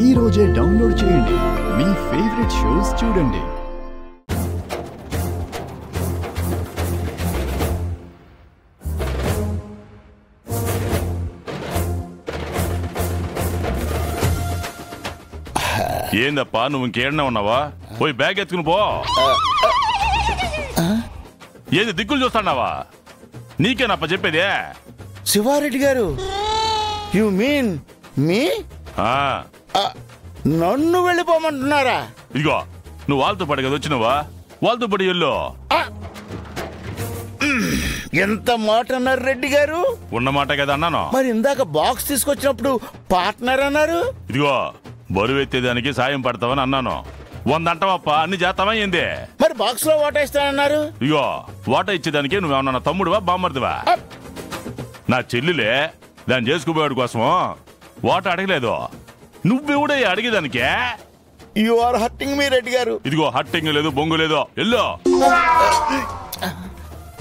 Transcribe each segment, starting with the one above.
ఈ రోజే డౌన్లోడ్ చేయండి. మీ ఫేవరెట్ షోస్ చూడండి. ఏందప్పా నువ్వు ఇంకేడనే ఉన్నావా? పోయి బ్యాగ్ ఎత్తుకుని పో. ఏంది దిక్కులు చూస్తాన్నావా? నీకేనప్ప చెప్పేదే. శివారెడ్డి గారు, యు మీన్ మీ? నన్ను వెళ్ళిపోమంటున్నారా? ఇదిగో నువ్వు వాళ్ళతో పాటు కదా వచ్చినావా, వాళ్ళతో పాటు వెళ్ళు. ఎంత మాట అన్నారు రెడ్డి గారు? ఉన్నమాట కదా అన్నాను. మరి ఇందాక బాక్స్ తీసుకొచ్చినప్పుడు పార్ట్నర్ అన్నారు. ఇదిగో బరువు ఎత్తేదానికి సాయం పడతావని అన్నాను. 100 అంటావప్ప, అన్ని చేస్తావా ఏంది? మరి బాక్స్ లో వాటా ఇస్తానన్నారు. ఇదిగో వాటా ఇచ్చేదానికి నువ్వేమన్నా తమ్ముడువా బామ్మర్దివా? నా చెల్లిలే, దాన్ని చేసుకుపోయాడు కోసం వాటా అడగలేదు. నువ్వెవడే అడిగేదానికే? You are hurting me Reddy గారు. ఇదిగో హట్టింగ్ లేదు, బొంగు లేదు. ఎల్లో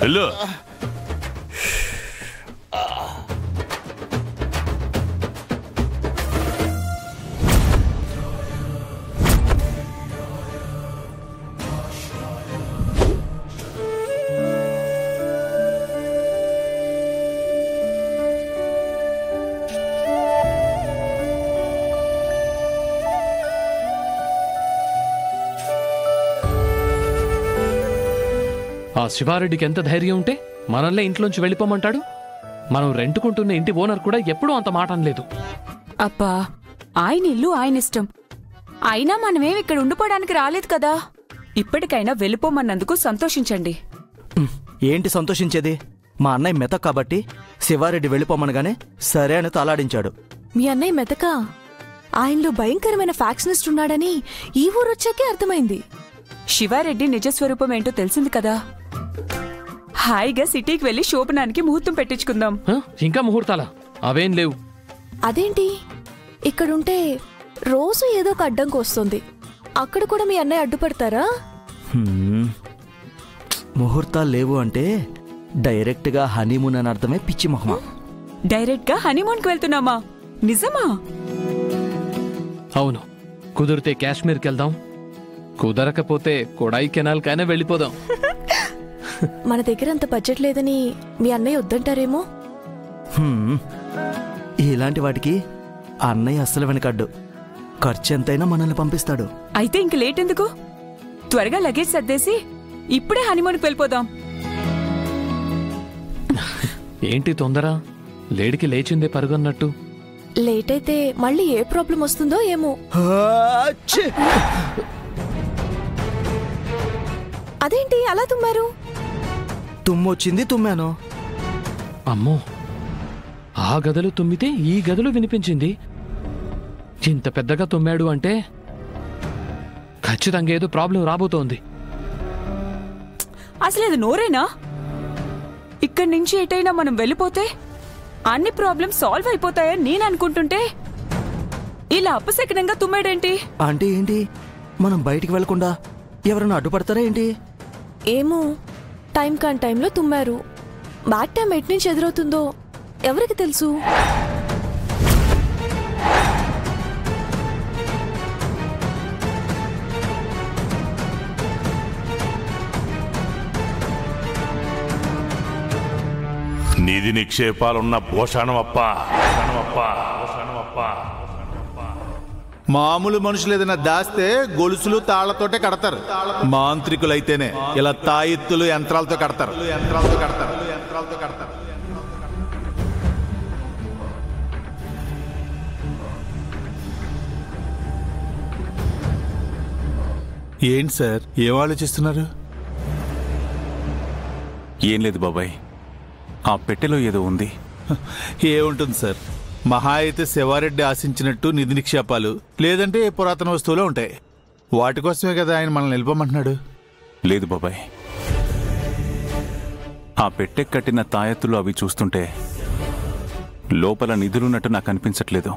ఎల్లో. ఆ శివారెడ్డికి ఎంత ధైర్యం ఉంటే మనల్ని ఇంట్లోంచి వెళ్ళిపోమంటాడు? మనం రెంటుకుంటున్న ఇంటి ఓనర్ కూడా ఎప్పుడూ అంత మాట అనలేదు. అబ్బా, ఆయన ఇల్లు ఆయన ఇష్టం. అయినా మనమేం ఇక్కడ ఉండిపోవడానికి రాలేదు కదా. ఇప్పటికైనా వెళ్ళిపోమన్నందుకు సంతోషించండి. ఏంటి సంతోషించేది? మా అన్నయ్య మెతక్ కాబట్టి శివారెడ్డి వెళ్ళిపోమనగానే సరే అని తలాడించాడు. మీ అన్నయ్య మెతకా? ఆయనలో భయంకరమైన ఫ్యాక్షనిస్ట్ ఉన్నాడని ఈ ఊరొచ్చాకే అర్థమైంది. శివారెడ్డి నిజస్వరూపం ఏంటో తెలిసింది కదా. హాయిగా సిటీకి వెళ్లి శోభనానికి ముహూర్తం పెట్టించుకుందాం. ఇంకా ముహూర్తాలా? అవేం లేవు. అదేంటి? ఇక్కడుంటే రోజు ఏదో ఒక అడ్డంకి వస్తుంది. అక్కడ కూడా మీ అన్నయ్య అడ్డుపడతారా? ముహూర్తాలు లేవు అంటే డైరెక్ట్ గా హనీమూన్ అని అర్థమే పిచ్చి మొహమా. డైరెక్ట్ గా హనీమూన్ కి వెళ్తున్నామా? నిజమా? అవును. కుదిరితే కాశ్మీర్కి వెళ్దాం, కుదరకపోతే కొడాయి కెనాల్ కైనా వెళ్ళిపోదాం. మన దగ్గర అంత బడ్జెట్ లేదని మీ అన్నయ్య వద్దంటారేమో. ఇలాంటి వాటికి అన్నయ్య అస్సలు వెనకడ్డు. ఖర్చు ఎంతైనా మనల్ని పంపిస్తాడు. అయితే ఇంక లేట్ ఎందుకు? త్వరగా లగేజ్ సర్దేసి ఇప్పుడే హనీమూన్కి వెళ్ళిపోదాం. ఏంటి తొందర? లేడికి లేచిందే పరుగన్నట్టు. లేట్ అయితే మళ్ళీ ఏ ప్రాబ్లం వస్తుందో ఏమో. అదేంటి అలా తుమ్మారు? తుమ్మొచ్చింది, తుమ్మాను. అమ్మో, ఆ గదులు తుమ్మితే ఈ గదులు వినిపించింది. ఇంత పెద్దగా తుమ్మాడు అంటే ఖచ్చితంగా ఏదో ప్రాబ్లం రాబోతోంది. అసలేదు నోరేనా? ఇక్కడి నుంచి ఎటైనా మనం వెళ్ళిపోతే అన్ని ప్రాబ్లమ్స్ సాల్వ్ అయిపోతాయని నేను అనుకుంటుంటే ఇలా అపశకనంగా తుమ్మాడేంటి? అంటే ఏంటి, మనం బయటికి వెళ్లకుండా ఎవరైనా అడ్డుపడతారా ఏంటి? ఏమో, టైం కాని టైంలో తుమ్మారు. బ్యాడ్ టైం ఎటు నుంచి ఎదురవుతుందో ఎవరికి తెలుసు? నిధి నిక్షేపాలున్న భూషణమప్ప. మామూలు మనుషులు ఏదైనా దాస్తే గొలుసులు తాళ్లతోటే కడతారు. మాంత్రికులైతేనే ఇలా తాయెత్తులు యంత్రాలతో కడతారు. ఏంటి సార్, ఏం ఆలోచిస్తున్నారు? ఏం లేదు బాబాయ్, ఆ పెట్టెలో ఏదో ఉంది. ఏముంటుంది సార్, మహా అయితే శివారెడ్డి ఆశించినట్టు నిధి నిక్షేపాలు, లేదంటే పురాతన వస్తువులు ఉంటాయి. వాటి కోసమే కదా ఆయన మనల్ని నిలపమంటున్నాడు. లేదు బాబాయ్, ఆ పెట్టె కట్టిన తాయెత్తులు అవి చూస్తుంటే లోపల నిధులున్నట్టు నాకు అనిపించట్లేదు.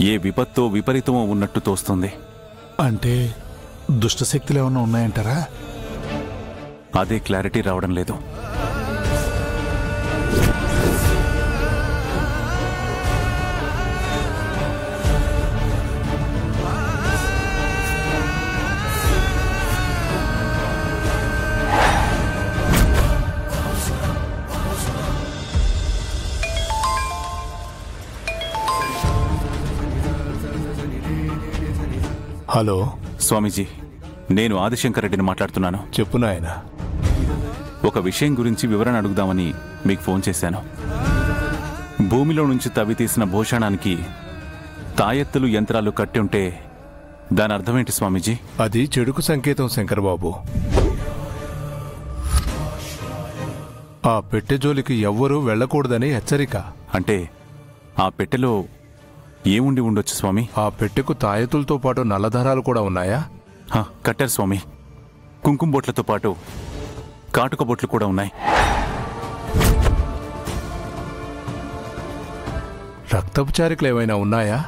ఏ విపత్తో విపరీతమో ఉన్నట్టు తోస్తుంది. అంటే దుష్టశక్తులు ఏమన్నా ఉన్నాయంటారా? అదే క్లారిటీ రావడం లేదు. హలో స్వామీజీ, నేను ఆదిశంకర్ రెడ్డిని మాట్లాడుతున్నాను. చెప్పు నాయనా. ఒక విషయం గురించి వివరణ అడుగుదామని మీకు ఫోన్ చేశాను. భూమిలో నుంచి తవ్వి తీసిన భూషణానికి తాయెత్తులు యంత్రాలు కట్టి ఉంటే దాని అర్థమేంటి స్వామీజీ? అది చెడుకు సంకేతం శంకరబాబు. ఆ పెట్టె జోలికి ఎవ్వరూ వెళ్ళకూడదని హెచ్చరిక. అంటే ఆ పెట్టెలో ఏముండి ఉండొచ్చు స్వామి? ఆ పెట్టెకు తాయెత్తులతో పాటు నల్లదారాలు కూడా ఉన్నాయా? కట్టారు స్వామి. కుంకుమ బొట్లతో పాటు కాటుక బొట్లు కూడా ఉన్నాయి. రక్తపు చారికలు ఏమైనా ఉన్నాయా?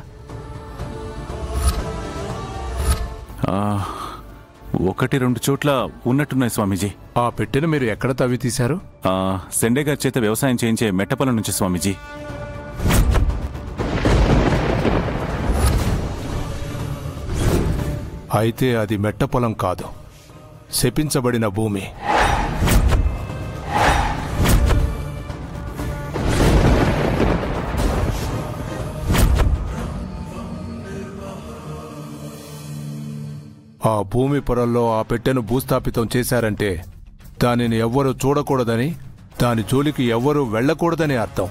ఒకటి రెండు చోట్ల ఉన్నట్టున్నాయి స్వామీజీ. ఆ పెట్టెను మీరు ఎక్కడ తవ్వి తీశారు? సెండే గారి చేత వ్యవసాయం చేయించే మెట్టపల నుంచి స్వామీజీ. అయితే అది మెట్ట పొలం కాదు, శపించబడిన భూమి. ఆ భూమి పొరల్లో ఆ పెట్టెను భూస్థాపితం చేశారంటే దానిని ఎవ్వరూ చూడకూడదని, దాని జోలికి ఎవ్వరూ వెళ్ళకూడదని అర్థం.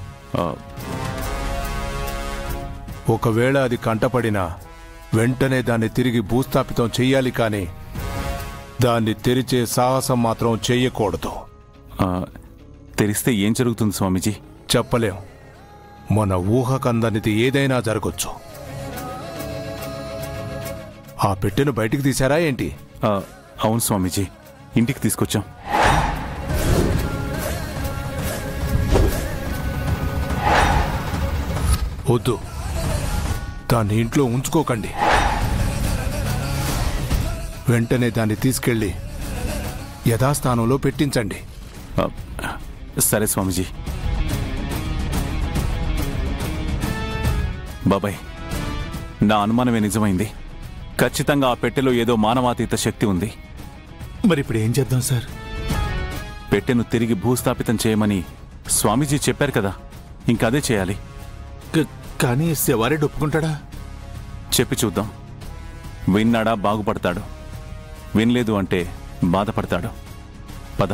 ఒకవేళ అది కంటపడినా వెంటనే దాన్ని తిరిగి భూస్థాపితం చెయ్యాలి, కానీ దాన్ని తెరిచే సాహసం మాత్రం చెయ్యకూడదు. తెరిస్తే ఏం జరుగుతుంది స్వామీజీ? చెప్పలేం. మన ఊహకందనిది ఏదైనా జరగొచ్చు. ఆ పెట్టెను బయటికి తీశారా ఏంటి? అవును స్వామీజీ, ఇంటికి తీసుకొచ్చాం. వద్దు, దాన్ని ఇంట్లో ఉంచుకోకండి. వెంటనే దాన్ని తీసుకెళ్ళి యథాస్థానంలో పెట్టించండి. సరే స్వామీజీ. బాబాయ్, నా అనుమానమే నిజమైంది. ఖచ్చితంగా ఆ పెట్టెలో ఏదో మానవాతీత శక్తి ఉంది. మరి ఇప్పుడు ఏం చేద్దాం సార్? పెట్టెను తిరిగి భూస్థాపితం చేయమని స్వామీజీ చెప్పారు కదా, ఇంకదే చేయాలి. కానీ శివారెడ్డి ఒప్పుకుంటాడా? చెప్పి చూద్దాం. విన్నాడా బాగుపడతాడు, వినలేదు అంటే బాధపడతాడు. పద.